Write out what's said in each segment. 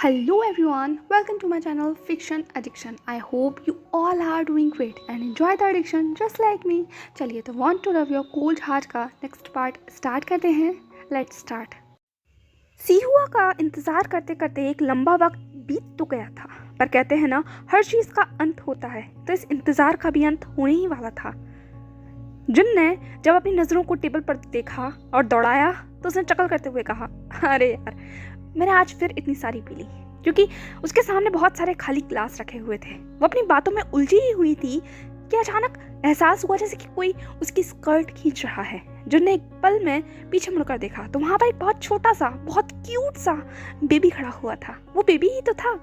Hello everyone, welcome to my channel Fiction Addiction. I hope you all are doing great and enjoy the addiction just like me. चलिए तो Want to Love Your Cold Heart का next part start करते हैं. Let's start. सीहुआ का इंतज़ार करते करते एक लंबा वक्त बीत तो गया था, पर कहते हैं ना हर चीज़ का अंत होता है, तो इस इंतज़ार का भी अंत होने ही वाला था. जुन ने जब अपनी नज़रों को टेबल पर देखा और दौड़ाया तो उसने चकल करते हुए कहा, अरे यार मैंने आज फिर इतनी सारी पी ली. क्योंकि उसके सामने बहुत सारे खाली ग्लास रखे हुए थे. वो अपनी बातों में उलझी ही हुई थी कि अचानक एहसास हुआ जैसे कि कोई उसकी स्कर्ट खींच रहा है. जुन ने एक पल में पीछे मुड़कर देखा तो वहां पर एक बहुत छोटा सा, बहुत क्यूट सा बेबी खड़ा हुआ था. वो बेबी ही तो था.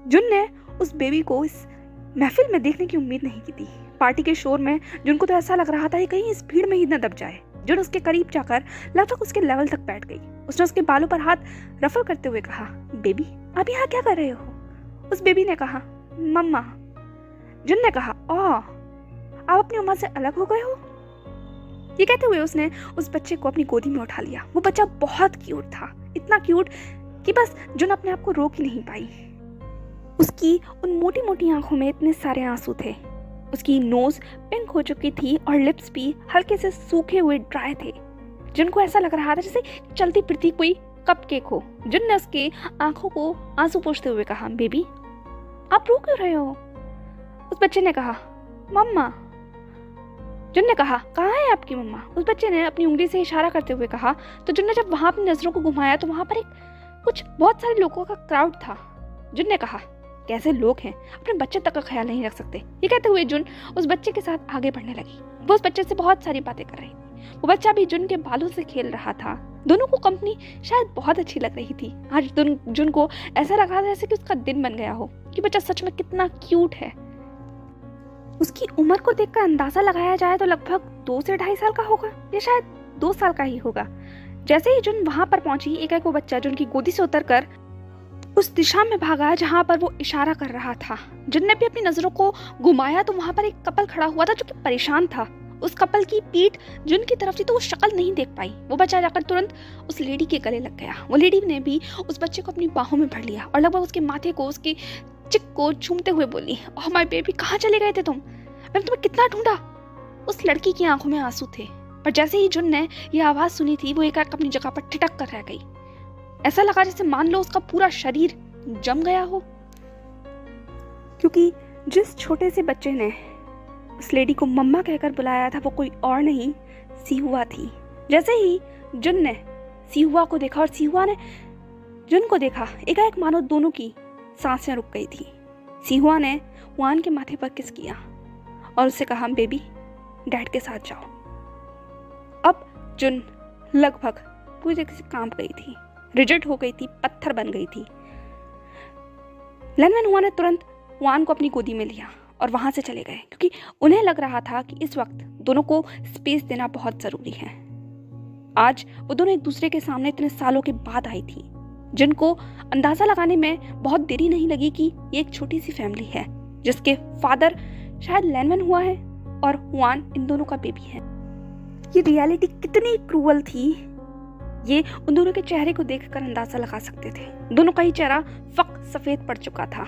जुन ने उस बेबी को इस महफिल में देखने की उम्मीद नहीं की थी. पार्टी के शोर में जुन को तो ऐसा लग रहा था कि कहीं इस भीड़ में ही न दब जाए. जुन उसके करीब जाकर लगभग उसके लेवल तक बैठ गई. उसने उसके बालों पर हाथ रफल करते हुए कहा, बेबी आप यहाँ क्या कर रहे हो? उस बेबी ने कहा, मम्मा. जुन ने कहा, आप अपनी उम्र से अलग हो गए हो? ये कहते हुए उसने उस बच्चे को अपनी गोदी में उठा लिया. वो बच्चा बहुत क्यूट था, इतना क्यूट कि बस जुन अपने आप को रोक ही नहीं पाई. उसकी उन मोटी मोटी आंखों में इतने सारे आंसू थे. उसकी नोज पिंक हो चुकी थी और लिप्स भी हल्के से सूखे हुए ड्राई थे. जुन को ऐसा लग रहा था जैसे चलती फिरती कोई कपकेक हो. जुन ने उसके आंखों को आंसू पोंछते हुए कहा, बेबी आप रो क्यों रहे हो? उस बच्चे ने कहा, मम्मा. जुन ने कहा, कहाँ है आपकी मम्मा? उस बच्चे ने अपनी उंगली से इशारा करते हुए कहा. तो जुन ने जब वहां अपनी नजरों को घुमाया तो वहां पर कुछ बहुत सारे लोगों का क्राउड था. जुन ने कहा, कैसे लोग हैं, अपने बच्चे तक का ख्याल नहीं रख सकते. ये कहते हुए जुन उस बच्चे के साथ आगे बढ़ने लगी. वो उस बच्चे से बहुत सारी बातें कर रही थी. वो बच्चा भी जुन के बालों से खेल रहा था. दोनों को कंपनी शायद बहुत अच्छी लग रही थी. आज जुन को ऐसा लग रहा था जैसे कि उसका दिन बन गया हो कि बच्चा सच में कितना क्यूट है. उसकी उम्र को देखकर अंदाजा लगाया जाए तो लगभग 2 से 2.5 साल का होगा या शायद 2 साल का ही होगा. जैसे ही जुन वहां पर पहुंची, एक वो बच्चा जुन की गोदी से उतरकर उस दिशा में भागा जहां पर वो इशारा कर रहा था. जुन ने भी अपनी नजरों को घुमाया तो वहां पर एक कपल खड़ा हुआ था जो कि परेशान था. उस कपल की पीठ जुन की तरफ थी तो वो शक्ल नहीं देख पाई. वो बच्चा जाकर तुरंत उस लेडी के गले लग गया. वो लेडी ने भी उस बच्चे को अपनी बाहों में भर लिया और लगभग उसके माथे को, उसकी चिक को चूमते हुए बोली, ओह माय बेबी कहाँ चले गए थे तुम? मैंने तुम्हें कितना ढूंढा. उस लड़की की आंखों में आंसू थे, पर जैसे ही जुन ने यह आवाज सुनी थी वो एकाएक अपनी जगह पर ठिठक कर रह गई. ऐसा लगा जैसे मान लो उसका पूरा शरीर जम गया हो, क्योंकि जिस छोटे से बच्चे ने उस लेडी को मम्मा कहकर बुलाया था वो कोई और नहीं, सीहुआ थी. जैसे ही जुन ने सीहुआ को देखा और सीहुआ ने जुन को देखा, एकाएक मानो दोनों की सांसें रुक गई थी. सीहुआ ने वान के माथे पर किस किया और उससे कहा, बेबी डैड के साथ जाओ. अब जुन लगभग पूरी तरह से कांप गई थी, रिजिड हो गई थी, पत्थर बन गई थी. लैनमैन हुआ ने तुरंत वान को अपनी गोदी में लिया और वहां से चले गए, क्योंकि उन्हें लग रहा था कि इस वक्त दोनों को स्पेस देना बहुत जरूरी है. आज वो दोनों एक दूसरे के सामने इतने सालों के बाद आई थी. जिनको अंदाजा लगाने में बहुत देरी नहीं लगी कि ये एक छोटी सी फैमिली है जिसके फादर शायद लैनमैन हुआ है और हुआन इन दोनों का बेबी है. ये रियलिटी कितनी क्रूअल थी ये उन दोनों के चेहरे को देखकर अंदाजा लगा सकते थे. दोनों का ही चेहरा फक सफेद पड़ चुका था,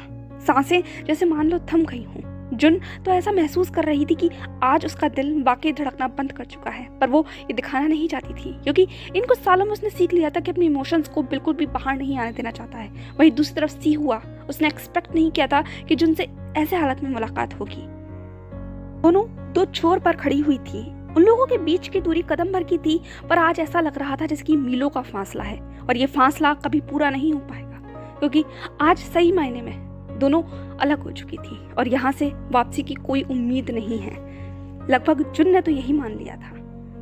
सांसें जैसे मान लो थम गई हों. जुन तो ऐसा महसूस कर रही थी कि आज उसका दिल वाकई धड़कना बंद कर चुका है, पर वो ये दिखाना नहीं चाहती थी क्योंकि इन कुछ सालों में उसने सीख लिया था कि अपनी इमोशंस को बिल्कुल भी बाहर नहीं आने देना चाहता है. वहीं दूसरी तरफ सीहुआ, उसने एक्सपेक्ट नहीं किया था कि जुन से ऐसे हालत में मुलाकात होगी. दोनों 2 छोर पर खड़ी हुई थी. उन लोगों के बीच की दूरी कदम भर की थी, पर आज ऐसा लग रहा था जैसे कि मीलों का फासला है और ये फासला कभी पूरा नहीं हो पाएगा, क्योंकि आज सही मायने में दोनों अलग हो चुकी थी और यहाँ से वापसी की कोई उम्मीद नहीं है. लगभग जुन ने तो यही मान लिया था.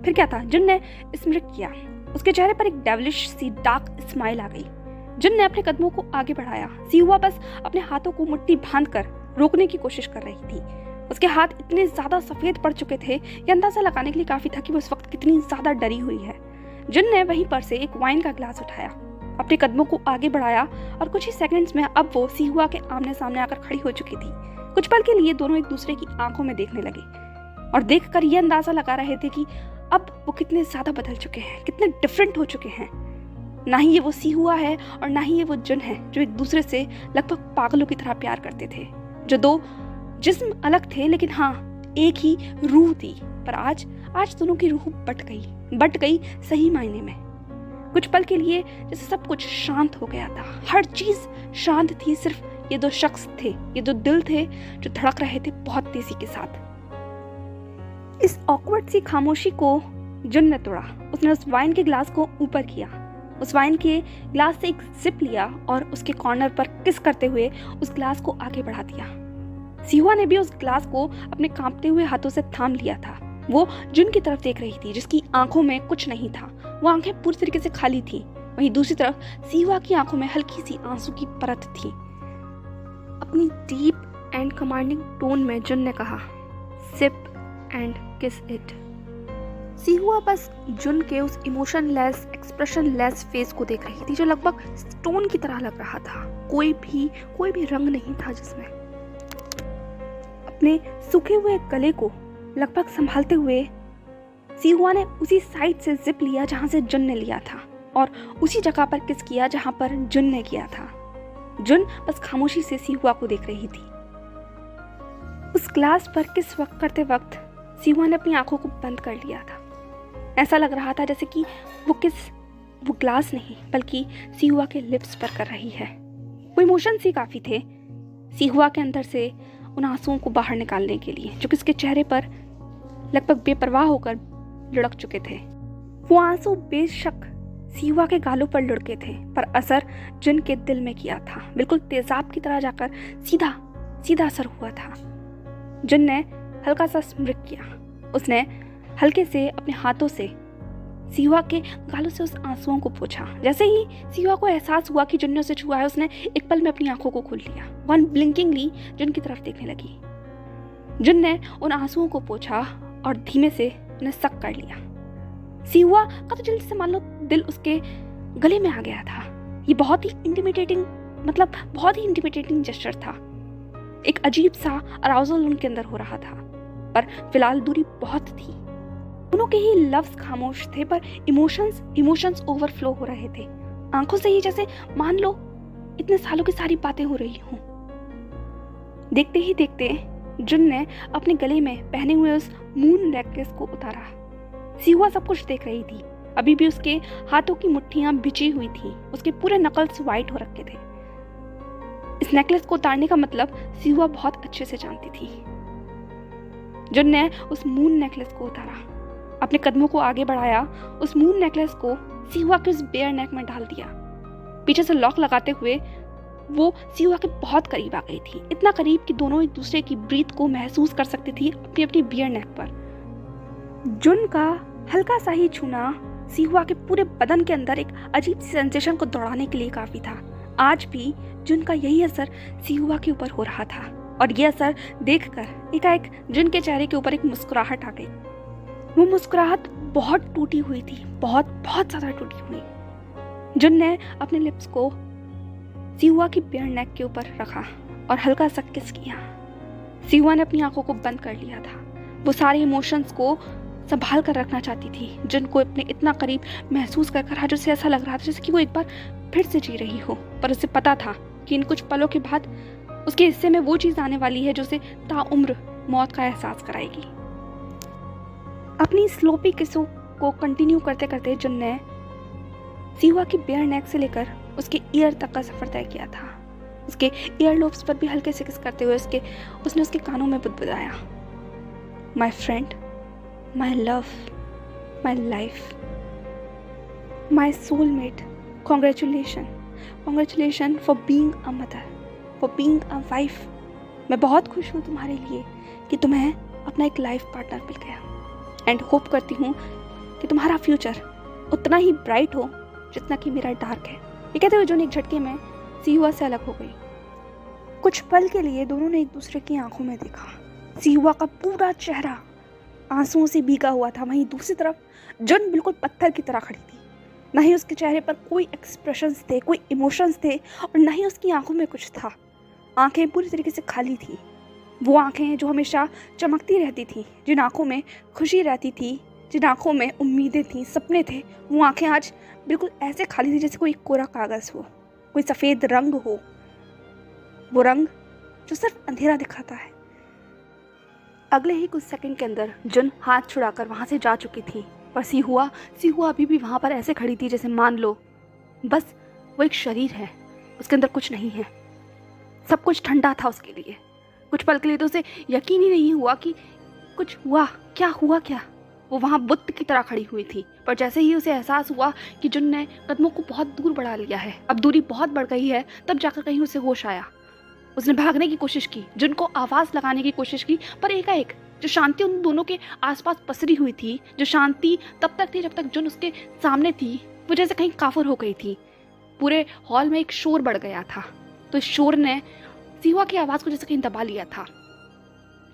फिर क्या था, जुन ने स्मृत किया. उसके चेहरे पर एक डेविलिश सी डार्क स्माइल आ गई. जुन ने अपने कदमों को आगे बढ़ाया. सीहुआ बस अपने हाथों को मुट्ठी बांधकर रोकने की कोशिश कर रही थी. उसके हाथ इतने ज्यादा सफेद पड़ चुके थे, यह अंदाजा लगाने के लिए काफी था कि वो इस वक्त कितनी ज्यादा डरी हुई है. जुन ने वहीं पर से एक वाइन का ग्लास उठाया, अपने कदमों को आगे बढ़ाया और कुछ ही सेकंड्स में अब वो सीहुआ के आमने सामने आकर खड़ी हो चुकी थी. कुछ पल के लिए दोनों एक दूसरे की आंखों में देखने लगे और देखकर यह अंदाजा लगा रहे थे कि अब वो कितने ज्यादा बदल चुके हैं, कितने डिफरेंट हो चुके हैं. ना ही ये वो सिहुआ है और ना ही ये वो जुन है जो एक दूसरे से लगभग पागलों की तरह प्यार करते थे, जो दो जिस्म अलग थे लेकिन हाँ एक ही रूह थी। पर आज दोनों की रूह बट गई सही मायने में। कुछ पल के लिए जैसे सब कुछ शांत हो गया था, हर चीज शांत थी, सिर्फ ये दो शख्स थे, ये दो दिल थे जो धड़क रहे थे बहुत तेजी के साथ। इस ऑकवर्ड सी खामोशी को जुन ने तोड़ा। उसने उस वाइन के ग्लास को ऊपर किया, उस वाइन के ग्लास से एक सिप लिया और उसके कॉर्नर पर किस करते हुए उस ग्लास को आगे बढ़ा दिया। सिहुआ ने भी उस ग्लास को अपने कांपते हुए हाथों से थाम लिया था। वो जुन की तरफ देख रही थी जिसकी आंखों में कुछ नहीं था, वो आंखें पूरी तरीके से खाली थी। वहीं दूसरी तरफ सिहुआ की आंखों में हल्की सी आंसू की परत थी। अपनी डीप एंड कमांडिंग टोन में जुन ने कहा, सिप एंड किस इट। सिहुआ बस जुन के उस इमोशनलेस, एक्सप्रेशनलेस फेस को देख रही थी जो लगभग स्टोन की तरह लग रहा था। कोई भी रंग नहीं था जिसमें। अपने सूखे हुए गले को लगभग संभालते हुए सिहुआ ने उसी साइड से जिप लिया जहां से जुन ने लिया था और उसी जगह पर किस किया जहां पर जुन ने किया था। जुन बस खामोशी से सिहुआ को देख रही थी। उस ग्लास पर किस वक्त करते वक्त सिहुआ ने अपनी आंखों को बंद कर लिया था। ऐसा लग रहा था जैसे कि वो ग्लास नहीं बल्कि सिहुआ के लिप्स पर कर रही है। वो इमोशन ही काफी थे सिहुआ के अंदर से उन आंसुओं को बाहर निकालने के लिए जो किसके चेहरे पर लगभग बेपरवाह होकर लुढ़क चुके थे। वो आंसू बेशक सिहुआ के गालों पर लुढ़के थे पर असर जुन के दिल में किया था। बिल्कुल तेजाब की तरह जाकर सीधा असर हुआ था। जुन ने हल्का सा स्मृत किया। उसने हल्के से अपने हाथों से सिहुआ के गालों से उस आंसुओं को पोंछा। जैसे ही सिहुआ को एहसास हुआ कि जुन ने उसे छुआ है, उसने एक पल में अपनी आंखों को खोल लिया। वन ब्लिंकिंगली जुन की तरफ देखने लगी। जुन ने उन आंसुओं को पोंछा और धीमे से उन्हें सक कर लिया। सिहुआ का तो जल्दी से मान लो दिल उसके गले में आ गया था। ये बहुत ही इंटिमिडेटिंग जेस्चर था। एक अजीब सा अराउजल उनके अंदर हो रहा था पर फिलहाल दूरी बहुत थी। दोनों के ही लफ्ज खामोश थे पर इमोशंस ओवरफ्लो हो रहे थे। आंखों से ही जैसे मान लो इतने सालों की सारी बातें हो रही हों। देखते ही देखते जुन ने अपने गले में पहने हुए उस मून नेकलेस को उतारा। सिहुआ सब कुछ देख रही थी। अभी भी उसके हाथों की मुट्ठियां बिछी हुई थी। उसके पूरे नकल्स वाइट हो रखे थे। इस नेकलेस को उतारने का मतलब सिहुआ बहुत अच्छे से जानती थी। जुन ने उस मून नेकलेस को उतारा, अपने कदमों को आगे बढ़ाया, उस मून नेकलेस को सिहुआ के उस बेयर नेक में डाल दिया। पीछे से लॉक लगाते हुए वो सिहुआ के बहुत करीब आ गई थी, इतना करीब कि दोनों एक दूसरे की ब्रीथ को महसूस कर सकती थी अपनी अपनी बियर नेक पर। जुन का हल्का सा ही छूना सिहुआ के पूरे बदन के अंदर एक अजीब सी सेंसेशन को दौड़ाने के लिए काफी था। आज भी जुन का यही असर सिहुआ के ऊपर हो रहा था और यह असर देखकर एकाएक जुन के चेहरे के ऊपर एक मुस्कुराहट आ गई। वो मुस्कुराहट बहुत टूटी हुई थी, बहुत ज्यादा टूटी हुई। जुन ने अपने लिप्स को सिहुआ की बियर नेक के ऊपर रखा और हल्का सा किस किया। सिहुआ ने अपनी आंखों को बंद कर लिया था। वो सारे इमोशंस को संभाल कर रखना चाहती थी। जुन को अपने इतना करीब महसूस कर आज उसे ऐसा लग रहा था जैसे कि वो एक बार फिर से जी रही हो, पर उसे पता था कि इन कुछ पलों के बाद उसके हिस्से में वो चीज आने वाली है जो उसे ताउम्र मौत का एहसास कराएगी। अपनी स्लोपी किसों को कंटिन्यू करते करते जुन ने सिहुआ की बियर नेक से लेकर उसके ईयर तक का सफर तय किया था। उसके ईयर लोब्स पर भी हल्के से किस करते हुए उसने उसके कानों में बुदबुदाया, my friend, my love, my life, my soulmate, congratulation for being a mother, for being a wife. मैं बहुत खुश हूँ तुम्हारे लिए कि तुम्हें अपना एक लाइफ पार्टनर मिल गया एंड होप करती हूँ कि तुम्हारा फ्यूचर उतना ही ब्राइट हो जितना कि मेरा डार्क है। ये कहते हुए जुन एक झटके में सिहुआ से अलग हो गई। कुछ पल के लिए दोनों ने एक दूसरे की आंखों में देखा। सिहुआ का पूरा चेहरा आंसुओं से भीगा हुआ था, वहीं दूसरी तरफ जुन बिल्कुल पत्थर की तरह खड़ी थी। न ही उसके चेहरे पर कोई एक्सप्रेशंस थे, कोई इमोशंस थे और न ही उसकी आंखों में कुछ था। आंखें पूरी तरीके से खाली थी। वो आंखें जो हमेशा चमकती रहती थी, जिन आंखों में खुशी रहती थी, जिन आंखों में उम्मीदें थी, सपने थे, वो आंखें आज बिल्कुल ऐसे खाली थी जैसे कोई कोरा कागज़ हो, कोई सफ़ेद रंग हो, वो रंग जो सिर्फ अंधेरा दिखाता है। अगले ही कुछ सेकंड के अंदर जुन हाथ छुड़ाकर वहाँ से जा चुकी थी, पर सिहुआ अभी भी वहाँ पर ऐसे खड़ी थी जैसे मान लो बस वो एक शरीर है, उसके अंदर कुछ नहीं है। सब कुछ ठंडा था उसके लिए। कुछ पल के लिए तो उसे यकीन ही नहीं हुआ कि कुछ हुआ क्या। वो वहाँ बुत की तरह खड़ी हुई थी, पर जैसे ही उसे एहसास हुआ कि जुन ने कदमों को बहुत दूर बढ़ा लिया है, अब दूरी बहुत बढ़ गई है, तब जाकर कहीं उसे होश आया। उसने भागने की कोशिश की, जुन को आवाज़ लगाने की कोशिश की, पर एकाएक जो शांति उन दोनों के आसपास पसरी हुई थी, जो शांति तब तक थी जब तक जुन उसके सामने थी, वो जैसे कहीं काफुर हो गई थी। पूरे हॉल में एक शोर बढ़ गया था, तो इस शोर ने सिहुआ की आवाज़ को जैसे कहीं दबा लिया था।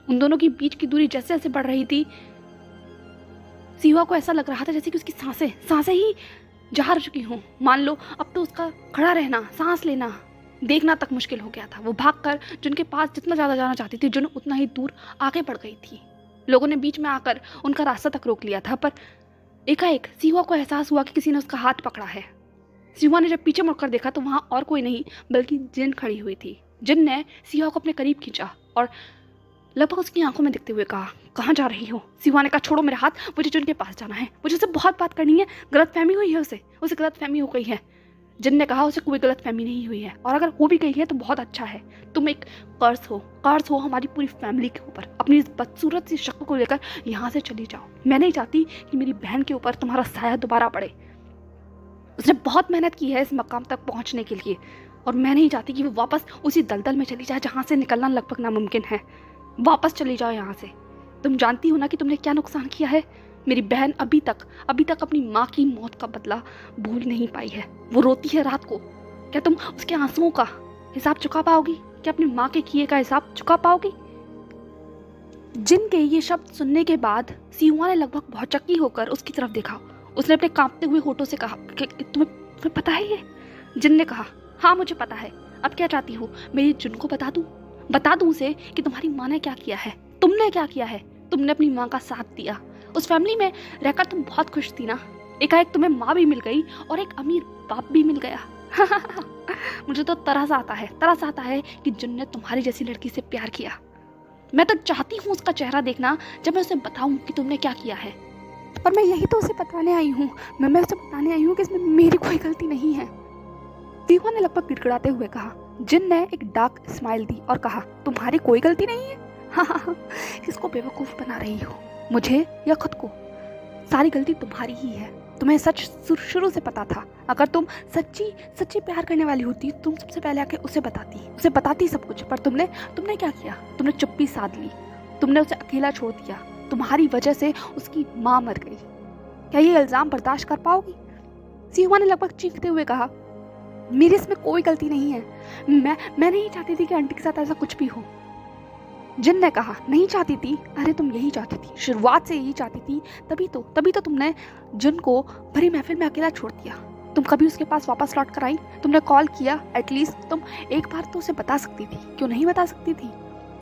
उन दोनों के बीच की दूरी जैसे जैसे बढ़ रही थी, सिहुआ को ऐसा लग रहा था जैसे कि उसकी सांसें ही जहर चुकी हों। मान लो अब तो उसका खड़ा रहना, सांस लेना, देखना तक मुश्किल हो गया था। वो भागकर जुन के पास जितना ज़्यादा जाना चाहती थी, जुन उतना ही दूर आगे बढ़ गई थी। लोगों ने बीच में आकर उनका रास्ता तक रोक लिया था, पर एकाएक सिहुआ को एहसास हुआ कि किसी ने उसका हाथ पकड़ा है। सिहुआ ने जब पीछे मुड़कर देखा तो वहाँ और कोई नहीं बल्कि जिन खड़ी हुई थी। जिन ने सिहुआ को अपने करीब खींचा और लगभग उसकी आंखों में देखते हुए कहा, कहाँ जा रही हो? सिहुआ ने कहा, छोड़ो मेरा हाथ, मुझे जुन के पास जाना है, मुझे उससे बहुत बात करनी है। गलतफहमी हुई है, उसे गलतफहमी हो गई है। जिन ने कहा, उसे कोई गलतफहमी नहीं हुई है, और अगर हो भी गई है तो बहुत अच्छा है। तुम एक कर्ज हो हमारी पूरी फैमिली के ऊपर। अपनी इस बदसूरत सी शक्ल को लेकर यहाँ से चली जाओ। मैं नहीं चाहती कि मेरी बहन के ऊपर तुम्हारा साया दोबारा पड़े। उसने बहुत मेहनत की है इस मकाम तक पहुँचने के लिए, और मैं नहीं चाहती कि वो वापस उसी दलदल में चली जाए जहाँ से निकलना लगभग नामुमकिन है। वापस चली जाओ यहाँ से। तुम जानती हो ना कि तुमने क्या नुकसान किया है। मेरी बहन अभी तक अपनी माँ की मौत का बदला भूल नहीं पाई है। वो रोती है रात को। क्या तुम उसके आंसुओं का हिसाब चुका पाओगी? क्या अपनी माँ के किए का हिसाब चुका पाओगी? जिन के ये शब्द सुनने के बाद सिहुआ ने लगभग भौचक्की होकर उसकी तरफ देखा। उसने अपने कांपते हुए होठों से कहा, तुम्हें पता है ये? जिन ने कहा, हाँ मुझे पता है। अब क्या चाहती हो? मेरी जुन को बता दूं उसे कि तुम्हारी माँ ने क्या किया है, तुमने क्या किया है। तुमने अपनी माँ का साथ दिया। उस फैमिली में रहकर तुम बहुत खुश थी ना। एकाएक तुम्हें माँ भी मिल गई और एक अमीर बाप भी मिल गया। मुझे तो तरस आता है कि जुन ने तुम्हारी जैसी लड़की से प्यार किया। मैं तो चाहती हूँ उसका चेहरा देखना जब मैं उसे बताऊं कि तुमने क्या किया है। पर मैं यही तो उसे बताने आई हूँ। मैं उसे बताने आई हूँ कि इसमें मेरी कोई गलती नहीं है। सिहुआ ने लगभग गिड़गिड़ाते हुए कहा। जिन ने एक डार्क स्माइल दी और कहा, तुम्हारी कोई गलती नहीं है? हाँ, किसको बेवकूफ़ बना रही हो, मुझे या खुद को? सारी गलती तुम्हारी ही है। तुम्हें सच शुरू से पता था। अगर तुम सच्ची प्यार करने वाली होती तुम सबसे पहले आके उसे बताती सब कुछ। पर तुमने क्या किया? तुमने चुप्पी साध ली। तुमने उसे अकेला छोड़ दिया। तुम्हारी वजह से उसकी माँ मर गई। क्या ये इल्ज़ाम बर्दाश्त कर पाओगी? सिहुआ ने लगभग चीखते हुए कहा, मेरी इसमें कोई गलती नहीं है। मैं नहीं चाहती थी कि आंटी के साथ ऐसा कुछ भी हो। जिन ने कहा, नहीं चाहती थी? अरे तुम यही चाहती थी, शुरुआत से यही चाहती थी। तभी तो तुमने जिन को भरी महफिल में अकेला छोड़ दिया। तुम कभी उसके पास वापस लौट कर आई? तुमने कॉल किया? एटलीस्ट तुम एक बार तो उसे बता सकती थी। क्यों नहीं बता सकती थी?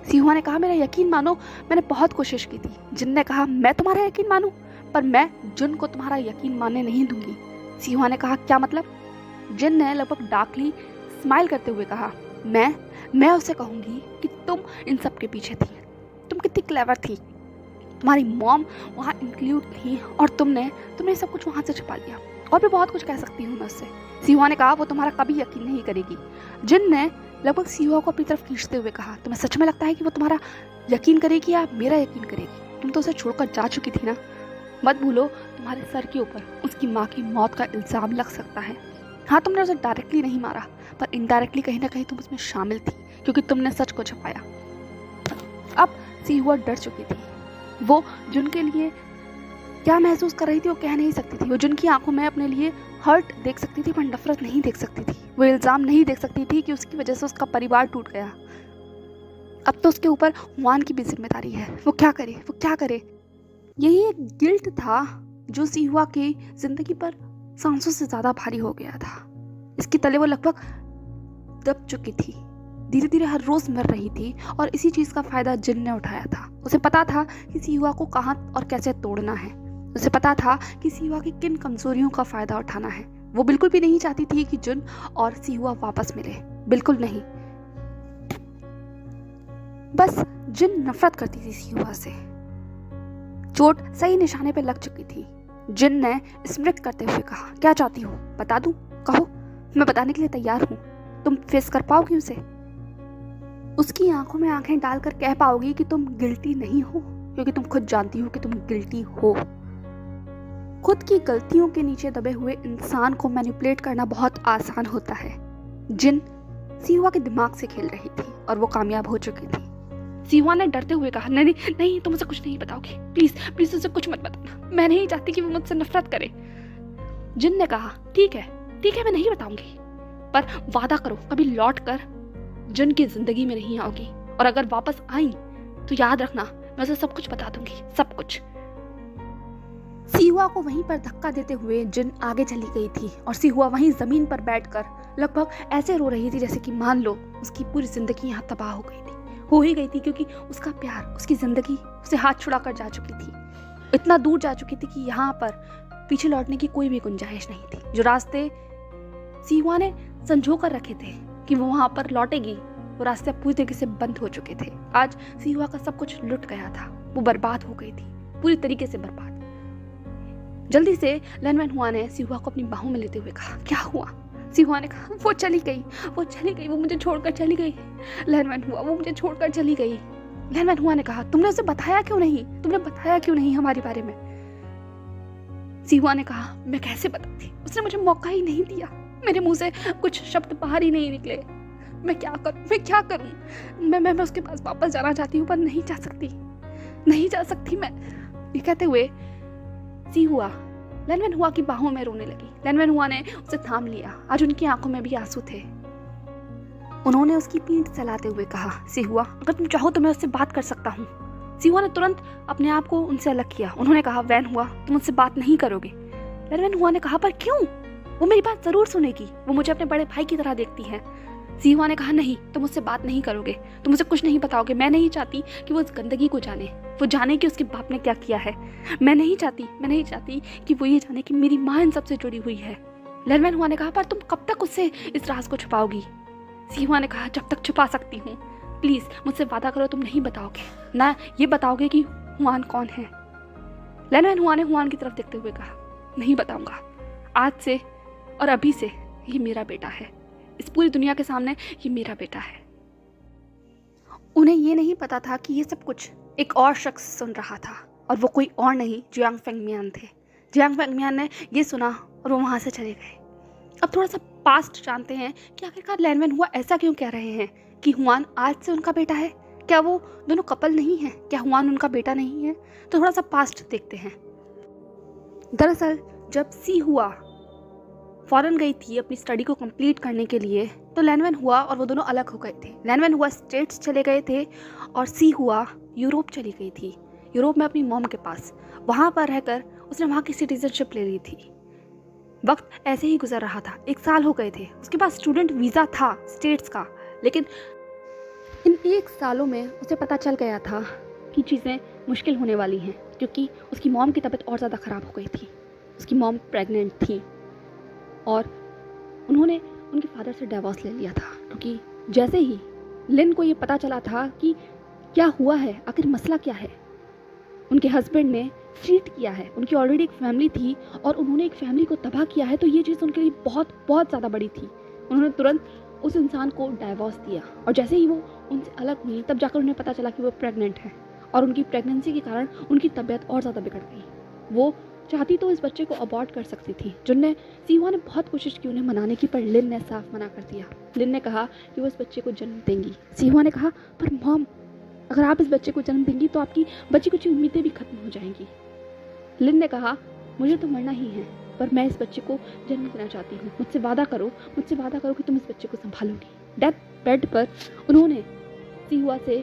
सिहुआ ने कहा, मेरा यकीन मानो, मैंने बहुत कोशिश की थी। जिन ने कहा, मैं तुम्हारा यकीन मानूं? पर मैं जिन को तुम्हारा यकीन मानने नहीं दूंगी। सिहुआ ने कहा, क्या मतलब? जिन ने लगभग डार्कली स्माइल करते हुए कहा, मैं उसे कहूँगी कि तुम इन सब के पीछे थी। तुम कितनी क्लेवर थी। तुम्हारी मॉम वहाँ इंक्लूड थी और तुमने सब कुछ वहाँ से छुपा लिया। और भी बहुत कुछ कह सकती हूँ मैं उससे। सिहुआ ने कहा, वो तुम्हारा कभी यकीन नहीं करेगी। जिन ने लगभग सिहुआ को अपनी तरफ खींचते हुए कहा, तुम्हें सच में लगता है कि वो तुम्हारा यकीन करेगी या मेरा यकीन करेगी? तुम तो उसे छोड़कर जा चुकी थी ना। मत भूलो, तुम्हारे सर के ऊपर उसकी माँ की मौत का इल्ज़ाम लग सकता है। हाँ, तुमने उसे डायरेक्टली नहीं मारा, पर इनडायरेक्टली कहीं ना कहीं तुम उसमें शामिल थी, क्योंकि तुमने सच को छुपाया। अब सिहुआ डर चुकी थी। वो जुन के लिए क्या महसूस कर रही थी वो कह नहीं सकती थी। वो जुन की आंखों में अपने लिए हर्ट देख सकती थी, पर नफरत नहीं देख सकती थी। वो इल्ज़ाम नहीं देख सकती थी कि उसकी वजह से उसका परिवार टूट गया। अब तो उसके ऊपर हुआन की भी जिम्मेदारी है। वो क्या करे? यही एक गिल्ट था जो सिहुआ की जिंदगी पर सांसों से ज़्यादा भारी हो गया था। इसके तले वो लगभग दब चुकी थी। धीरे धीरे हर रोज़ मर रही थी और इसी चीज़ का फ़ायदा जिन ने उठाया था। उसे पता था कि सिहुआ को कहाँ और कैसे तोड़ना है। उसे पता था कि सिहुआ की किन कमजोरियों का फायदा उठाना है। वो बिल्कुल भी नहीं चाहती थी कि जुन और सिहुआ वापस मिले, बिल्कुल नहीं। बस जिन नफरत करती थी सिहुआ से। चोट सही निशाने पे लग चुकी थी। जिन ने स्मृत करते हुए कहा, क्या चाहती हो, बता दूं? कहो, मैं बताने के लिए तैयार हूं। तुम फेस कर पाओगी उसे? उसकी आंखों में आंखें डालकर कह पाओगी कि तुम गिल्टी नहीं हो, क्योंकि तुम खुद जानती हो कि तुम गिल्टी हो। खुद की गलतियों के नीचे दबे हुए इंसान को मैनिपुलेट करना बहुत आसान होता है। जिन सिहुआ के दिमाग से खेल रही थी और वो कामयाब हो चुकी थी। सिहुआ ने डरते हुए कहा, नहीं नहीं, तुम मुझे कुछ नहीं बताओगे, प्लीज प्लीज उसे कुछ मत बताना, मैं नहीं चाहती कि वो मुझसे नफरत करे। जिन ने कहा, ठीक है मैं नहीं बताऊंगी, पर वादा करो कभी लौट कर जिन की जिंदगी में नहीं आओगी, और अगर वापस आई तो याद रखना मैं उसे सब कुछ बता दूंगी, सब कुछ। सिहुआ को वहीं पर धक्का देते हुए जिन आगे चली गई थी और सिहुआ वहीं जमीन पर बैठकर लगभग ऐसे रो रही थी जैसे कि मान लो उसकी पूरी जिंदगी यहाँ तबाह हो गई थी, हो ही गई थी, क्योंकि उसका प्यार, उसकी जिंदगी उसे हाथ छुड़ाकर जा चुकी थी। इतना दूर जा चुकी थी कि यहाँ पर पीछे लौटने की कोई भी गुंजाइश नहीं थी। जो रास्ते सिहुआ ने संजो कर रखे थे कि वो वहां पर लौटेगी, वो रास्ते पूरी तरीके से बंद हो चुके थे। आज सिहुआ का सब कुछ लुट गया था, वो बर्बाद हो गई थी, पूरी तरीके से बर्बाद। जल्दी से लैनमैन हुआ ने सिहुआ को अपनी बाहों में लेते हुए कहा, क्या हुआ? सिहुआ ने कहा, वो चली गई, वो मुझे छोड़कर चली गई। लैनमैन हुआ, वो मुझे छोड़कर चली गई। लैनमैन हुआ ने कहा, तुमने उसे बताया क्यों नहीं हमारे बारे में? सिहुआ ने कहा, मैं कैसे बताती, उसने मुझे मौका ही नहीं दिया, मेरे मुंह से कुछ शब्द बाहर ही नहीं निकले। मैं क्या करूं? मैं उसके पास वापस जाना चाहती हूँ, पर नहीं जा सकती मैं। ये कहते हुए सिहुआ लैनमैन हुआ की बाहों में रोने लगी। लैनमैन हुआ ने उसे थाम लिया। आज उनकी आंखों में भी आंसू थे। उन्होंने उसकी पीठ चलाते हुए कहा, सिहुआ, अगर तुम चाहो तो मैं उससे बात कर सकता हूँ। सिहुआ ने तुरंत अपने आप को उनसे अलग किया। उन्होंने कहा, वैन हुआ, तुम मुझसे बात नहीं करोगे? लैनमैन हुआ ने कहा, पर क्यों? वो मेरी बात जरूर सुनेगी, वो मुझे अपने बड़े भाई की तरह देखती है। सिहुआ ने कहा, नहीं, तुम मुझसे बात नहीं करोगे, तुम मुझे कुछ नहीं बताओगे। मैं नहीं चाहती कि वो इस गंदगी को जाने, वो जाने कि उसके बाप ने क्या किया है। मैं नहीं चाहती कि वो ये जाने कि मेरी माँ इन सबसे जुड़ी हुई है। लैनमैन हुआ ने कहा, पर तुम कब तक उससे इस राज को छुपाओगी? सिहुआ ने कहा, जब तक छुपा सकती हूँ। प्लीज मुझसे वादा करो तुम नहीं बताओगे, ना ये बताओगे कि हुआन कौन है। लैनमैन हुआ ने हुआन की तरफ देखते हुए कहा, नहीं बताऊंगा, आज से और अभी से ये मेरा बेटा है, इस पूरी दुनिया के सामने ये मेरा बेटा है। उन्हें ये नहीं पता था कि ये सब कुछ एक और शख्स सुन रहा था, और वो कोई और नहीं, जियांग फेंगमियान थे। जियांग फेंगमियान ने ये सुना और वो वहाँ से चले गए। अब थोड़ा सा पास्ट जानते हैं कि आखिरकार लैनमैन हुआ ऐसा क्यों कह रहे हैं कि हुआन आज से उनका बेटा है। क्या वो दोनों कपल नहीं है? क्या हुआन उनका बेटा नहीं है? तो थोड़ा सा पास्ट देखते हैं। दरअसल जब सिहुआ फॉरेन गई थी अपनी स्टडी को कंप्लीट करने के लिए, तो लैनमैन हुआ और वो दोनों अलग हो गए थे। लैनमैन हुआ स्टेट्स चले गए थे और सिहुआ यूरोप चली गई थी, यूरोप में अपनी मॉम के पास। वहाँ पर रहकर उसने वहाँ की सिटीजनशिप ले ली थी। वक्त ऐसे ही गुजर रहा था, 1 साल हो गए थे। उसके पास स्टूडेंट वीज़ा था स्टेट्स का, लेकिन इन 1 सालों में उसे पता चल गया था कि चीज़ें मुश्किल होने वाली हैं, क्योंकि उसकी मॉम की तबीयत और ज़्यादा ख़राब हो गई थी। उसकी मॉम प्रेग्नेंट थी और उन्होंने उनके फादर से डिवोर्स ले लिया था, क्योंकि जैसे ही लिन को ये पता चला था कि क्या हुआ है, आखिर मसला क्या है, उनके हस्बैंड ने चीट किया है, उनकी ऑलरेडी एक फैमिली थी और उन्होंने एक फैमिली को तबाह किया है, तो ये चीज़ उनके लिए बहुत बहुत ज़्यादा बड़ी थी। उन्होंने तुरंत उस इंसान को डाइवोर्स दिया, और जैसे ही वो उनसे अलग हुई तब जाकर उन्हें पता चला कि वो प्रेग्नेंट है, और उनकी प्रेगनेंसी के कारण उनकी तबीयत और ज़्यादा बिगड़ गई। वो चाहती तो इस बच्चे को अबॉर्ट कर सकती थी। जिनने सिहुआ ने बहुत कोशिश की उन्हें मनाने की, पर लिन ने साफ मना कर दिया। लिन ने कहा कि वो इस बच्चे को जन्म देंगी। सिहुआ ने कहा, पर मॉम, अगर आप इस बच्चे को जन्म देंगी तो आपकी बची कुछ उम्मीदें भी खत्म हो जाएंगी। लिन ने कहा, मुझे तो मरना ही है, पर मैं इस बच्चे को जन्म देना चाहती हूँ। मुझसे वादा करो कि तुम इस बच्चे को संभालोगी। डेथ बेड पर उन्होंने सिहुआ से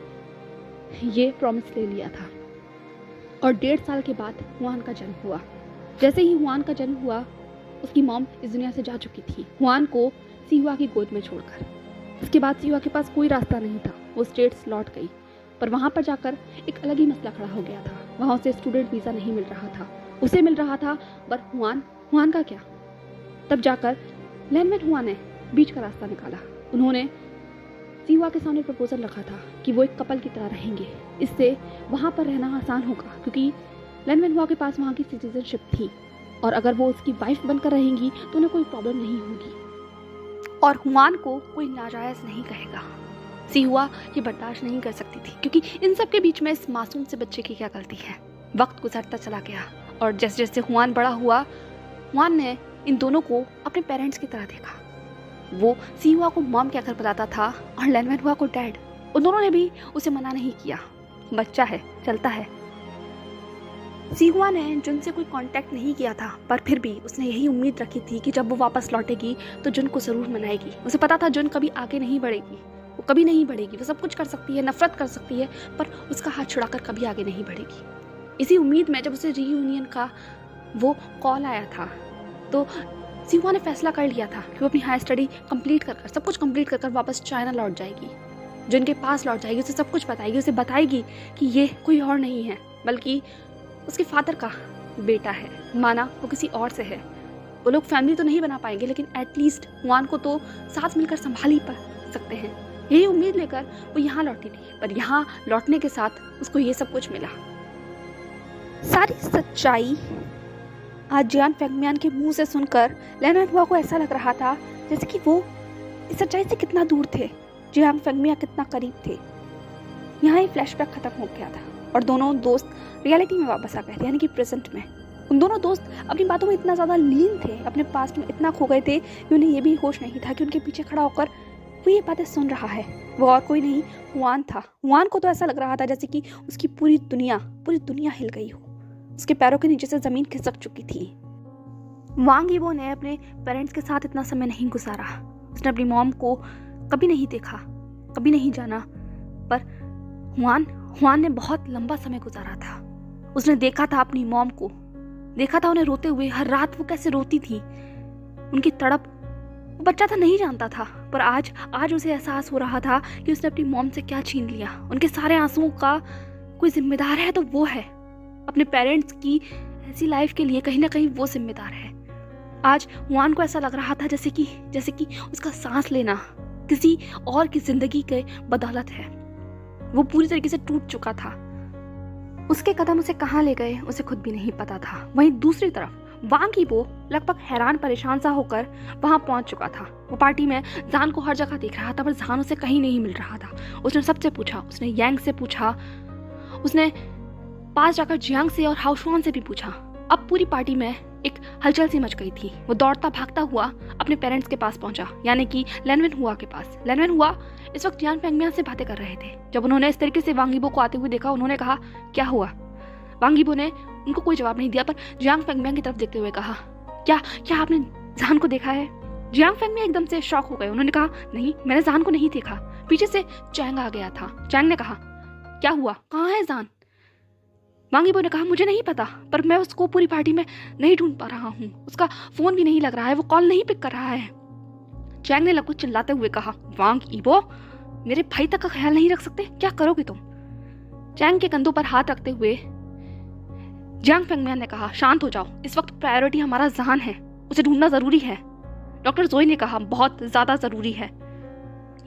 ये प्रॉमिस ले लिया था, और 1.5 साल के बाद हुआन का जन्म हुआ। जैसे ही हुआन का जन्म हुआ, उसकी मॉम इस दुनिया से जा चुकी थी, हुआन को सिहुआ की गोद में छोड़कर। इसके बाद सिहुआ के पास कोई रास्ता नहीं था, वो स्टेट्स लौट गई, पर वहाँ पर जाकर एक अलग ही मसला खड़ा हो गया था। वहाँ उसे स्टूडेंट वीज़ा नहीं मिल रहा था, उसे मिल रहा था, पर हुआन का क्या? तब जाकर लैनवेन हुआ ने बीच का रास्ता निकाला। उन्होंने सीहुआ के सामने प्रपोजल रखा था कि वो एक कपल की तरह रहेंगे। इससे वहाँ पर रहना आसान होगा, क्योंकि लैनवेन हुआ के पास वहाँ की सिटीजनशिप थी, और अगर वो उसकी वाइफ बनकर रहेंगी तो उन्हें कोई प्रॉब्लम नहीं होगी और हुआन को कोई नाजायज़ नहीं कहेगा। सीहुआ ये बर्दाश्त नहीं कर सकती थी, क्योंकि इन सब के बीच में इस मासूम से बच्चे की क्या गलती है। वक्त गुजरता चला गया और जैसे जैसे हुआन बड़ा हुआ, हुआन ने इन दोनों को अपने पेरेंट्स की तरह देखा। वो सीहुआ को मॉम कहकर बुलाता था और लैनवेन हुआ को डैड। उन दोनों ने भी उसे मना नहीं किया, बच्चा है, चलता है। सीहुआ ने जुन से कोई कांटेक्ट नहीं किया था, पर फिर भी उसने यही उम्मीद रखी थी कि जब वो वापस लौटेगी तो जुन को ज़रूर मनाएगी। उसे पता था जुन कभी आगे नहीं बढ़ेगी, वो कभी नहीं बढ़ेगी। वो सब कुछ कर सकती है, नफरत कर सकती है, पर उसका हाथ छुड़ाकर कभी आगे नहीं बढ़ेगी। इसी उम्मीद में जब उसे रीयूनियन का वो कॉल आया था, तो सीहुआ ने फैसला कर लिया था कि वो अपनी हाई स्टडी कंप्लीट कर सब कुछ कंप्लीट कर वापस चाइना लौट जाएगी। जुन के पास लौट जाएगी, उसे सब कुछ बताएगी, उसे बताएगी कि ये कोई और नहीं है बल्कि उसके फादर का बेटा है। माना वो किसी और से है, वो लोग फैमिली तो नहीं बना पाएंगे, लेकिन एटलीस्ट हुआन को तो साथ मिलकर संभाल ही सकते हैं। यही उम्मीद लेकर वो यहाँ लौटी थी, पर यहाँ लौटने के साथ उसको ये सब कुछ मिला। सारी सच्चाई आज जियान फेंगमियान के मुंह से सुनकर लैनवेन हुआ को ऐसा लग रहा था जैसे कि वो इस सच्चाई से कितना दूर थे, जियान फेंगमियान कितना करीब थे। यहाँ ही फ्लैशबैक खत्म हो गया था और दोनों दोस्त रियलिटी में वापस आ गए थे, यानी कि प्रेजेंट में। उन दोनों दोस्त अपनी बातों में इतना ज़्यादा लीन थे, अपने पास्ट में इतना खो गए थे कि उन्हें ये भी होश नहीं था कि उनके पीछे खड़ा होकर वो ये बातें सुन रहा है। वो और कोई नहीं, हुआन था। हुआन को तो ऐसा लग रहा था जैसे कि उसकी पूरी दुनिया हिल गई हो। उसके पैरों के नीचे से ज़मीन खिसक चुकी थी। वांग यीबो ने अपने पेरेंट्स के साथ इतना समय नहीं गुजारा। उसने अपनी मॉम को कभी नहीं देखा, कभी नहीं जाना, पर हुआन ने बहुत लंबा समय गुजारा था। उसने देखा था अपनी मॉम को, देखा था उन्हें रोते हुए। हर रात वो कैसे रोती थी, उनकी तड़प। वो बच्चा था, नहीं जानता था, पर आज उसे एहसास हो रहा था कि उसने अपनी मॉम से क्या छीन लिया। उनके सारे आंसुओं का कोई जिम्मेदार है तो वो है। अपने पेरेंट्स की ऐसी लाइफ के लिए कहीं ना कहीं वो जिम्मेदार है। आज हुआन को ऐसा लग रहा था जैसे कि उसका सांस लेना किसी और की जिंदगी के बदौलत है। वो पूरी तरीके से टूट चुका था। उसके कदम उसे कहाँ ले गए उसे खुद भी नहीं पता था। वहीं दूसरी तरफ वांग यीबो लगभग हैरान परेशान सा होकर वहां पहुंच चुका था। वो पार्टी में जान को हर जगह देख रहा था, पर जान उसे कहीं नहीं मिल रहा था। उसने सबसे पूछा, उसने यांग से पूछा, उसने पास जाकर जियांग से और हाउशुआन से भी पूछा। अब पूरी पार्टी में एक हलचल सी मच गई थी। वो दौड़ता भागता हुआ अपने पेरेंट्स के पास पहुंचा, यानी कि लैनवेन हुआ के पास। लैनवेन हुआ इस वक्त जियान फेंगमियान से बातें कर रहे थे। जब उन्होंने इस तरीके से वांग यीबो को आते हुए देखा, उन्होंने कहा, क्या हुआ? वांग यीबो ने उनको कोई जवाब नहीं दिया, पर जियांग फेंगमियान की तरफ देखते हुए कहा, क्या आपने जान को देखा है? जियांग फेंगमियान एकदम से शॉक हो गए। उन्होंने कहा, नहीं, मैंने जान को नहीं देखा। पीछे से चैंग आ गया था। चैंग ने कहा, क्या हुआ, कहाँ है जान? वांग यीबो ने कहा, मुझे नहीं पता, पर मैं उसको पूरी पार्टी में नहीं ढूंढ पा रहा हूँ। उसका फोन भी नहीं लग रहा है, वो कॉल नहीं पिक कर रहा है। चैंग ने लगभग चिल्लाते हुए कहा, वांग यीबो, मेरे भाई तक का ख्याल नहीं रख सकते? क्या करोगे तुम? चैंग के कंधों पर हाथ रखते हुए जियांग फेंगमियान ने कहा, शांत हो जाओ, इस वक्त प्रायोरिटी हमारा जान है, उसे ढूंढना जरूरी है। डॉक्टर जोई ने कहा, बहुत ज्यादा जरूरी है।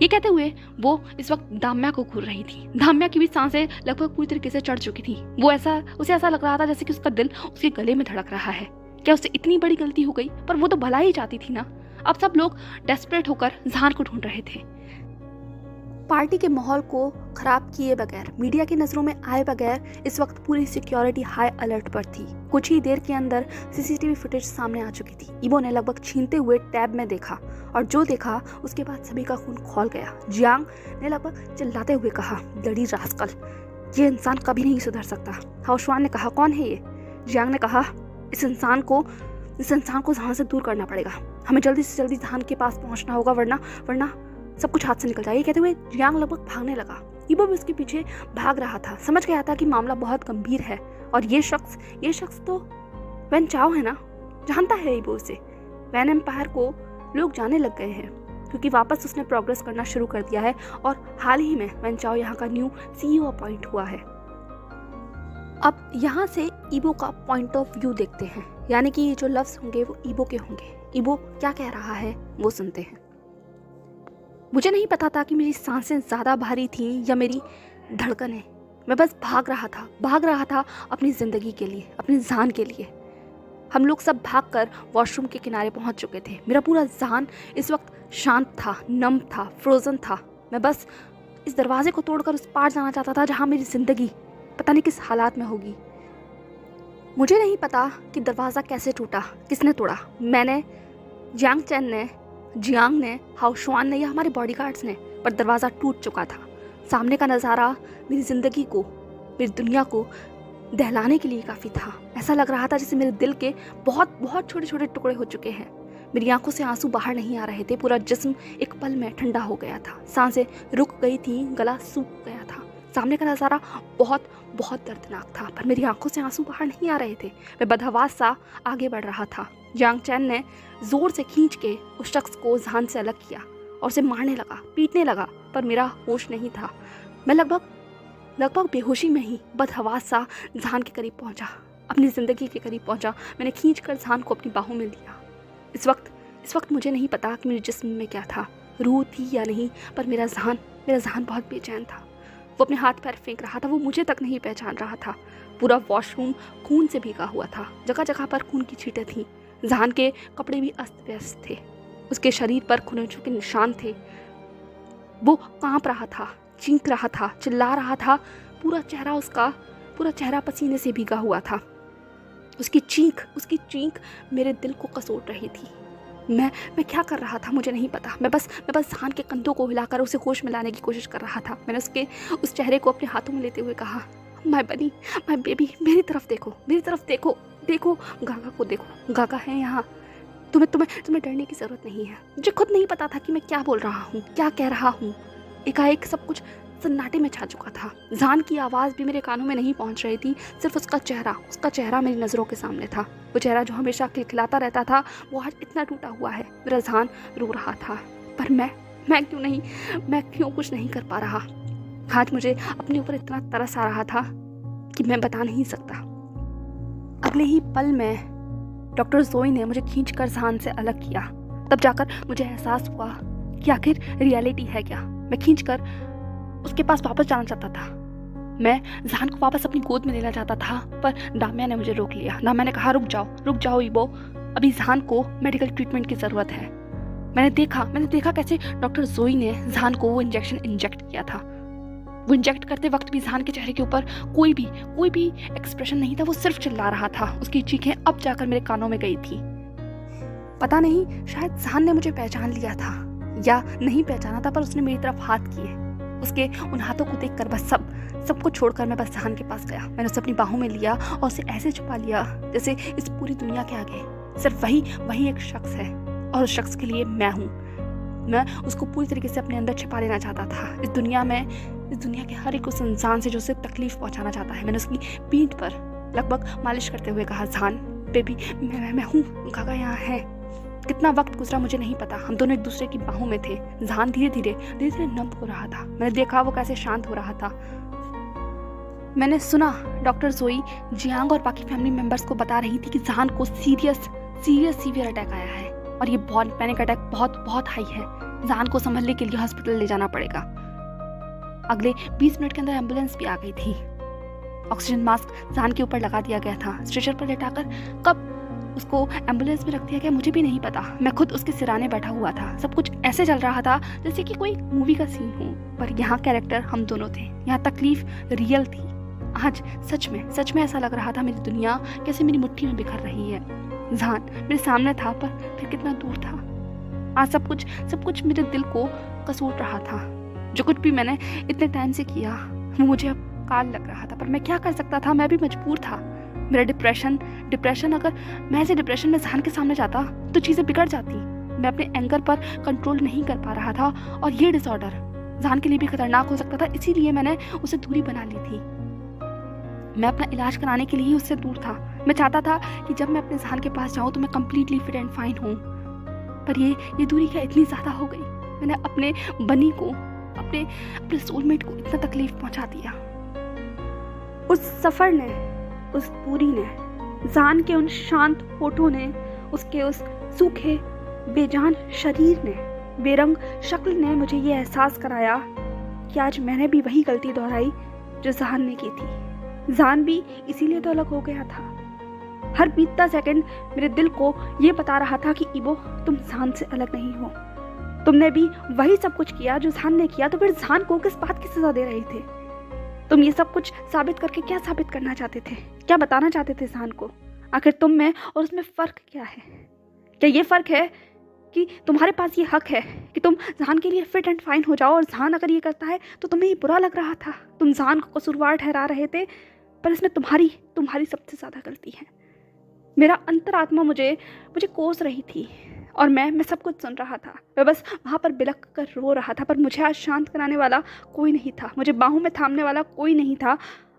ये कहते हुए वो इस वक्त दाम्या को घूर रही थी। दाम्या की भी सांसें लगभग पूरी तरीके से चढ़ चुकी थी। उसे ऐसा लग रहा था जैसे कि उसका दिल उसके गले में धड़क रहा है। क्या उससे इतनी बड़ी गलती हो गई? पर वो तो भला ही चाहती थी ना। अब सब लोग डेस्परेट होकर जान को ढूंढ रहे थे। पार्टी के माहौल को खराब किए बगैर, मीडिया की नजरों में आए बगैर इस वक्त पूरी सिक्योरिटी हाई अलर्ट पर थी। कुछ ही देर के अंदर सीसीटीवी फुटेज सामने आ चुकी थी। यीबो ने लगभग छीनते हुए टैब में देखा, और जो देखा उसके बाद सभी का खून खौल गया। जियांग ने लगभग चिल्लाते हुए कहा, ब्लडी रास्कल, ये इंसान कभी नहीं सुधर सकता। हाउशुआन ने कहा, कौन है ये? जियांग ने कहा, इस इंसान को जहां से दूर करना पड़ेगा। हमें जल्दी से जल्दी जहान के पास पहुंचना होगा, वरना सब कुछ हाथ से निकल जाएगा। कहते हुए जियांग लगभग भागने लगा। यीबो भी उसके पीछे भाग रहा था। समझ गया था कि मामला बहुत गंभीर है, और ये शख्स तो वैन चाओ है ना। जानता है यीबो उसे। वैन एम्पायर को लोग जाने लग गए हैं, क्योंकि वापस उसने प्रोग्रेस करना शुरू कर दिया है, और हाल ही में वैन चाओ यहाँ का न्यू CEO अपॉइंट हुआ है। अब यहाँ से ईबो का पॉइंट ऑफ व्यू देखते हैं, यानी कि ये जो लफ्ज़ होंगे वो ईबो के होंगे। ईबो क्या कह रहा है वो सुनते हैं। मुझे नहीं पता था कि मेरी सांसें ज़्यादा भारी थीं या मेरी धड़कनें। मैं बस भाग रहा था अपनी ज़िंदगी के लिए, अपनी जान के लिए। हम लोग सब भागकर वॉशरूम के किनारे पहुंच चुके थे। मेरा पूरा जान इस वक्त शांत था, नम था, फ्रोज़न था। मैं बस इस दरवाजे को तोड़कर उस पार जाना चाहता था जहां मेरी ज़िंदगी पता नहीं किस हालात में होगी। मुझे नहीं पता कि दरवाज़ा कैसे टूटा, किसने तोड़ा। मैंने, जियांग चैन ने, जियांग ने, हाओ शुआन ने या हमारे बॉडीगार्ड्स ने, पर दरवाज़ा टूट चुका था। सामने का नज़ारा मेरी ज़िंदगी को, मेरी दुनिया को दहलाने के लिए काफ़ी था। ऐसा लग रहा था जैसे मेरे दिल के बहुत बहुत छोटे छोटे टुकड़े हो चुके हैं। मेरी आंखों से आंसू बाहर नहीं आ रहे थे। पूरा जिस्म एक पल में ठंडा हो गया था। सांसें रुक गई थी, गला सूख गया था। सामने का नज़ारा बहुत बहुत दर्दनाक था, पर मेरी आंखों से आंसू बाहर नहीं आ रहे थे। मैं बदहवास सा आगे बढ़ रहा था। जियांग चैन ने ज़ोर से खींच के उस शख्स को जान से अलग किया और उसे मारने लगा, पीटने लगा, पर मेरा होश नहीं था। मैं लगभग बेहोशी में ही बदहवास सा जान के करीब पहुंचा, अपनी ज़िंदगी के करीब पहुंचा। मैंने खींचकर जान को अपनी बाहों में लिया। इस वक्त मुझे नहीं पता कि मेरे जिस्म में क्या था, रूह थी या नहीं, पर मेरा जहान बहुत बेचैन था। वो अपने हाथ पैर फेंक रहा था, वो मुझे तक नहीं पहचान रहा था। पूरा वॉशरूम खून से भीगा हुआ था, जगह जगह पर खून की छींटें थीं। जहान के कपड़े भी अस्त व्यस्त थे, उसके शरीर पर खुनचों के निशान थे। वो कांप रहा था, चीख रहा था, चिल्ला रहा था। पूरा चेहरा पसीने से भीगा हुआ था। उसकी चीख मेरे दिल को कसोट रही थी। मैं क्या कर रहा था मुझे नहीं पता। मैं बस जान के कंधों को हिलाकर उसे होश में लाने की कोशिश कर रहा था। मैंने उस चेहरे को अपने हाथों में लेते हुए कहा, माय बनी, माय बेबी, मेरी तरफ देखो, गागा को देखो, गागा है यहाँ। तुम्हें डरने की ज़रूरत नहीं है। मुझे खुद नहीं पता था कि मैं क्या बोल रहा हूँ, क्या कह रहा हूँ। एकाएक सब कुछ सन्नाटे में छा चुका था। जान की आवाज़ भी मेरे कानों में नहीं पहुंच रही थी। सिर्फ उसका चेहरा मेरी नज़रों के सामने था। वो चेहरा जो हमेशा खिलखिलाता रहता था, वो आज इतना टूटा हुआ है। मेरा जान रो रहा था, पर मैं क्यों कुछ नहीं कर पा रहा। आज मुझे अपने ऊपर इतना तरस आ रहा था कि मैं बता नहीं सकता। अगले ही पल में डॉक्टर जोई ने मुझे खींचकर जान से अलग किया। तब जाकर मुझे एहसास हुआ कि आखिर रियलिटी है क्या। मैं खींचकर उसके पास वापस जाना चाहता था। मैं जान को वापस अपनी गोद में लेना चाहता था, पर दामिया ने मुझे रोक लिया। दामिया ने कहा, रुक जाओ ईबो, अभी जान को मेडिकल ट्रीटमेंट की ज़रूरत है। मैंने देखा कैसे डॉक्टर जोई ने जान को वो इंजेक्शन इंजेक्ट किया था। वो इंजेक्ट करते वक्त भी जान के चेहरे के ऊपर कोई भी एक्सप्रेशन नहीं था। वो सिर्फ चिल्ला रहा था। उसकी चीखें अब जाकर मेरे कानों में गई थी। पता नहीं, शायद जान ने मुझे पहचान लिया था या नहीं पहचाना था, पर उसने मेरी तरफ हाथ किए। उसके उन हाथों को देखकर बस सब कुछ छोड़कर मैं बस जान के पास गया। मैंने उसे अपनी बाहों में लिया और उसे ऐसे छुपा लिया जैसे इस पूरी दुनिया के आगे सिर्फ वही एक शख्स है, और उस शख्स के लिए मैं हूँ। मैं उसको पूरी तरीके से अपने अंदर छिपा लेना चाहता था। इस दुनिया के हर एक उस इंसान से जो उसे तकलीफ पहुंचाना चाहता है। मैंने उसकी पीठ पर लगभग मालिश करते हुए कहा, जान बेबी, मैं हूँ, गागा यहाँ है। कितना वक्त गुजरा मुझे नहीं पता। हम दोनों एक दूसरे की बाहों में थे। जान धीरे धीरे नम हो रहा था। मैंने देखा वो कैसे शांत हो रहा था। मैंने सुना डॉक्टर जोई जियांग और बाकी फैमिली मेंबर्स को बता रही थी कि जान को सीवियर अटैक आया है और ये पैनिक अटैक बहुत हाई है। जान को संभलने के लिए हॉस्पिटल ले जाना पड़ेगा। अगले 20 मिनट के अंदर एम्बुलेंस भी आ गई थी। ऑक्सीजन मास्क जान के ऊपर लगा दिया गया था। स्ट्रेचर पर लेटाकर कब उसको एम्बुलेंस में रख दिया गया मुझे भी नहीं पता। मैं खुद उसके सिराने बैठा हुआ था। सब कुछ ऐसे चल रहा था जैसे कि कोई मूवी का सीन हो, पर यहाँ कैरेक्टर हम दोनों थे। यहाँ तकलीफ रियल थी। आज सच में ऐसा लग रहा था मेरी दुनिया कैसे मेरी मुट्ठी में बिखर रही है। जान मेरे सामने था, पर फिर कितना दूर था। आज सब कुछ मेरे दिल को कसोट रहा था। जो कुछ भी मैंने इतने टाइम से किया वो मुझे अब काल लग रहा था, पर मैं क्या कर सकता था। मैं भी मजबूर था। मेरा डिप्रेशन अगर मैं ऐसे डिप्रेशन में जान के सामने जाता तो चीज़ें बिगड़ जाती। मैं अपने एंगर पर कंट्रोल नहीं कर पा रहा था, और ये डिसऑर्डर जान के लिए भी खतरनाक हो सकता था। इसीलिए मैंने उसे दूरी बना ली थी। मैं अपना इलाज कराने के लिए ही उससे दूर था। मैं चाहता था कि जब मैं अपने जान के पास जाऊँ तो मैं कम्प्लीटली फिट एंड फाइन हूँ, पर ये दूरी क्या इतनी ज़्यादा हो गई। मैंने अपने बनी को, अपने सोलमेट को इतना तकलीफ पहुँचा दिया। उस सफ़र ने, उस दूरी ने, जान के उन शांत होठों ने, उसके उस सूखे बेजान शरीर ने, बेरंग शक्ल ने मुझे ये एहसास कराया कि आज मैंने भी वही गलती दोहराई जो जहान ने की थी। जान भी इसीलिए तो अलग हो गया था। हर बीतता सेकंड मेरे दिल को ये बता रहा था कि इबो, तुम जान से अलग नहीं हो। तुमने भी वही सब कुछ किया जो जान ने किया, तो फिर जान को किस बात की सजा दे रहे थे? तुम ये सब कुछ साबित करके क्या साबित करना चाहते थे? क्या बताना चाहते थे जान को? आखिर तुम में और उसमें फ़र्क क्या है? क्या ये फ़र्क है कि तुम्हारे पास ये हक है कि तुम जान के लिए फिट एंड फाइन हो जाओ, और जान अगर ये करता है तो तुम्हें ये बुरा लग रहा था? तुम जान को कसूरवार ठहरा रहे थे, पर इसमें तुम्हारी सबसे ज़्यादा गलती है। मेरा अंतरात्मा मुझे कोस रही थी, और मैं सब कुछ सुन रहा था। मैं बस वहाँ पर बिलख कर रो रहा था, पर मुझे आज शांत कराने वाला कोई नहीं था, मुझे बाहों में थामने वाला कोई नहीं था।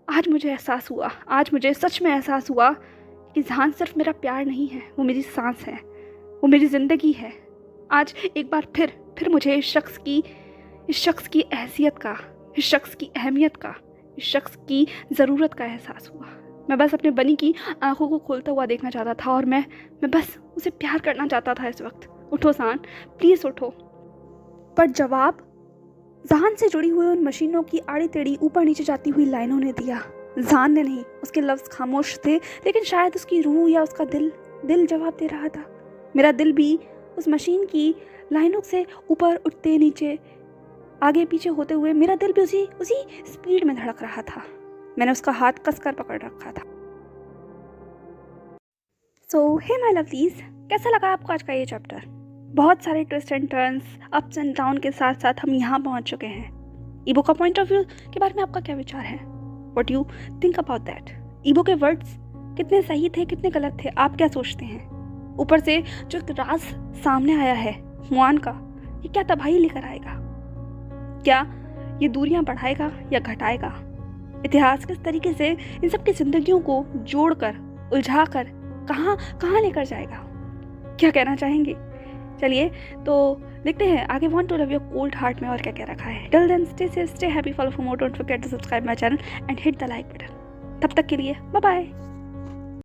आज मुझे एहसास हुआ, आज मुझे सच में एहसास हुआ कि जान सिर्फ मेरा प्यार नहीं है, वो मेरी सांस है, वो मेरी ज़िंदगी है। आज एक बार फिर मुझे इस शख्स की हैसियत का, इस शख्स की अहमियत का, इस शख्स की ज़रूरत का एहसास हुआ। मैं बस अपने बनी की आंखों को खोलता हुआ देखना चाहता था, और मैं बस उसे प्यार करना चाहता था इस वक्त। उठो जान, प्लीज़ उठो। पर जवाब जान से जुड़ी हुई उन मशीनों की आड़ी टेढ़ी ऊपर नीचे जाती हुई लाइनों ने दिया। जान ने नहीं, उसके लफ्ज़ खामोश थे, लेकिन शायद उसकी रूह या उसका दिल जवाब दे रहा था। मेरा दिल भी उस मशीन की लाइनों से ऊपर उठते नीचे आगे पीछे होते हुए, मेरा दिल भी उसी स्पीड में धड़क रहा था। मैंने उसका हाथ कसकर पकड़ रखा था। सो हे माय लवलीज, कैसा लगा आपको आज का ये चैप्टर? बहुत सारे twist and turns, ups and down के साथ साथ हम यहाँ पहुँच चुके हैं। ईबो का पॉइंट ऑफ व्यू के बारे में आपका क्या विचार है? What you think about that? ईबो के वर्ड्स कितने सही थे, कितने गलत थे, आप क्या सोचते हैं? ऊपर से जो एक राज सामने आया है हुआन का, ये क्या तबाही लेकर आएगा? क्या ये दूरियां बढ़ाएगा या घटाएगा? इतिहास किस तरीके से इन सब की जिंदगियों को जोड़कर, उलझाकर कहाँ लेकर जाएगा? क्या कहना चाहेंगे? चलिए तो देखते हैं आगे। Want to love your cold heart में और क्या क्या रखा है। Till then stay safe, stay happy, follow for more, don't forget to subscribe my channel and hit the like button. तब तक के लिए बाय बाय।